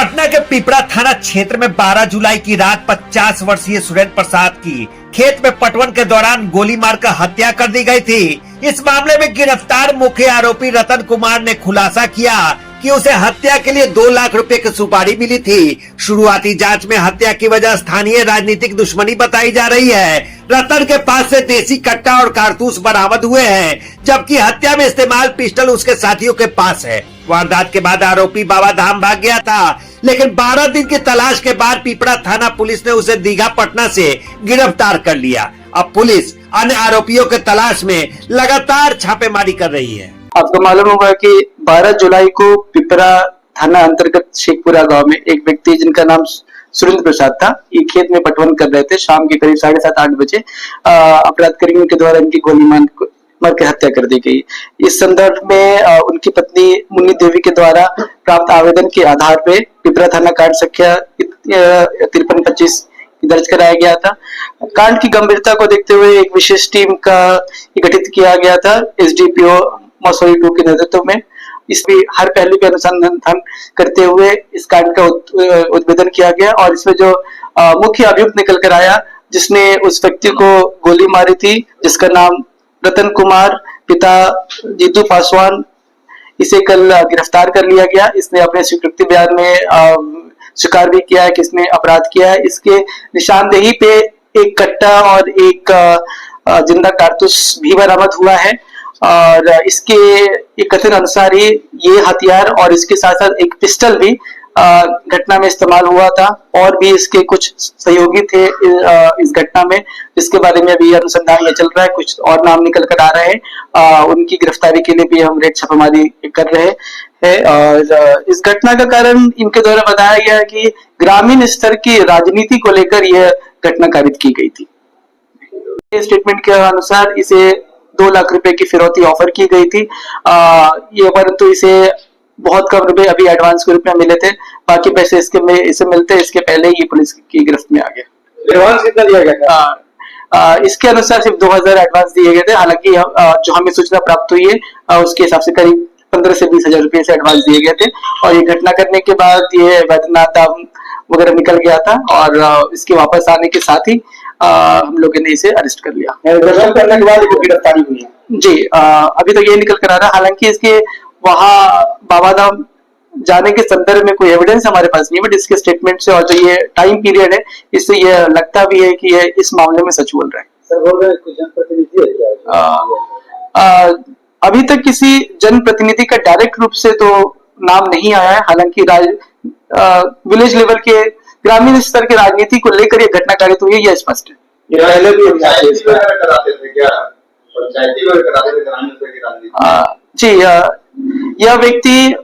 पटना के पिपरा थाना क्षेत्र में 12 जुलाई की रात 50 वर्षीय सुरेंद्र प्रसाद की खेत में पटवन के दौरान गोली मारकर हत्या कर दी गई थी। इस मामले में गिरफ्तार मुख्य आरोपी रतन कुमार ने खुलासा किया कि उसे हत्या के लिए 2 लाख रुपए की सुपारी मिली थी। शुरुआती जांच में हत्या की वजह स्थानीय राजनीतिक दुश्मनी बताई जा रही है। रतन के पास से देसी कट्टा और कारतूस बरामद हुए हैं, जबकि हत्या में इस्तेमाल पिस्टल उसके साथियों के पास है। वारदात के बाद आरोपी बाबा धाम भाग गया था, लेकिन 12 दिन की तलाश के बाद पिपरा थाना पुलिस ने उसे दीघा पटना से गिरफ्तार कर लिया। अब पुलिस अन्य आरोपियों के तलाश में लगातार छापेमारी कर रही है। आपको मालूम होगा कि 12 जुलाई को पिपरा थाना अंतर्गत शेखपुरा गांव में एक व्यक्ति जिनका नाम सुरेंद्र प्रसाद था, ये खेत में पटवन कर रहे थे। शाम के करीब 7:30-8 बजे अपराधकर्मियों के द्वारा इनकी गोली मार के हत्या कर दी गई। इस संदर्भ में उनकी पत्नी मुन्नी देवी के द्वारा प्राप्त आवेदन के आधार पे पिपरा थाना कांड संख्या 5325 दर्ज कराया गया था। कांड की गंभीरता को देखते हुए एक विशेष टीम का गठित किया गया था एसडीपीओ मसोई 2 के नेतृत्व में। इसमें हर पहलू के अनुसंधान करते हुए इस कांड का उद्भेदन किया गया और इसमें जो मुख्य अभियुक्त निकल कर आया, जिसने उस व्यक्ति को गोली मारी थी, जिसका नाम रतन कुमार पिता जीतू पासवान, इसे कल गिरफ्तार कर लिया गया। इसने अपने स्वीकृति बयान में स्वीकार भी किया है कि इसने अपराध किया है। इसके निशानदेही पे एक कट्टा और एक जिंदा कारतूस भी बरामद हुआ है और इसके कथन अनुसार ही ये हथियार और इसके साथ साथ एक पिस्टल भी घटना में इस्तेमाल हुआ था और भी इसके कुछ सहयोगी थे इस घटना में, जिसके बारे में अभी अनुसंधान चल रहा है। कुछ और नाम निकल कर आ रहे हैं, उनकी गिरफ्तारी के लिए भी हम रेड छापेमारी कर रहे हैं। और इस घटना का कारण इनके द्वारा बताया गया है कि ग्रामीण स्तर की राजनीति को लेकर यह घटना कारित की गई थी। स्टेटमेंट के अनुसार इसे 2 लाख रुपए की फिरौती ऑफर की गई थी, ये परंतु इसे बहुत कम रुपए अभी एडवांस के रूप में मिले थे। बाकी पैसे इसे मिलते इसके पहले ही पुलिस की गिरफ्त में आ गया। एडवांस कितना दिया गया था? इसके अनुसार सिर्फ 2000 एडवांस दिए गए थे। हालांकि जो हमें सूचना प्राप्त हुई है उसके हिसाब से करीब 15 से 20 हजार रुपए से एडवांस दिए गए थे और ये घटना करने के बाद ये वैद्यनाथ धाम वगैरह निकल गया था और इसके वापस आने के साथ ही हम लोगों ने इसे अरेस्ट कर लिया। करने के बाद गिरफ्तारी हुई है जी। अभी तक ये निकल कर आ रहा है। हालांकि इसके वहां बाबा धाम जाने के संदर्भ में कोई एविडेंस हमारे पास नहीं है, बट इसके स्टेटमेंट से और जो ये टाइम पीरियड है, इससे ये लगता भी है कि ये इस मामले में सच बोल रहा है। सर बोल रहे हैं कुछ जनप्रतिनिधि है क्या? अभी तक किसी जनप्रतिनिधि का डायरेक्ट रूप से तो नाम नहीं आया है। हालांकि विलेज लेवल के ग्रामीण स्तर के राजनीति को लेकर ये घटना कारित हुई है, यह स्पष्ट है। ये पहले भी जी, यह व्यक्ति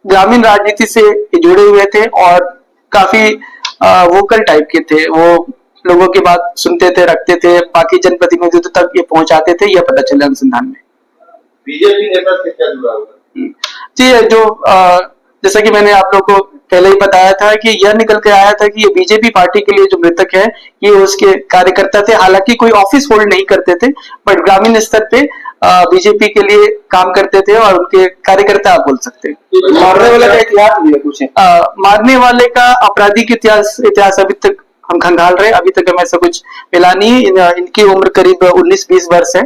ग्रामीण राजनीति से जुड़े हुए थे और काफी वोकल टाइप के थे। वो लोगों की बात सुनते थे, रखते थे, बाकी जनप्रतिनिधित्व तक ये पहुंचाते थे, यह पता चला अनुसंधान में। बीजेपी नेता से क्या जुड़ा हुआ? जी, जो जैसा कि मैंने आप लोगों को पहले ही बताया था कि यह निकल के आया था कि ये बीजेपी पार्टी के लिए जो मृतक है ये उसके कार्यकर्ता थे। हालांकि कोई ऑफिस होल्ड नहीं करते थे, बट ग्रामीण स्तर पे बीजेपी के लिए काम करते थे और उनके कार्यकर्ता आप बोल सकते हैं। मारने वाले का इतिहास भी है कुछ? मारने वाले का आपराधिक इतिहास अभी तक हम खंगाल रहे, अभी तक हमें ऐसा कुछ मिला नहीं। इनकी उम्र करीब 19-20 वर्ष है।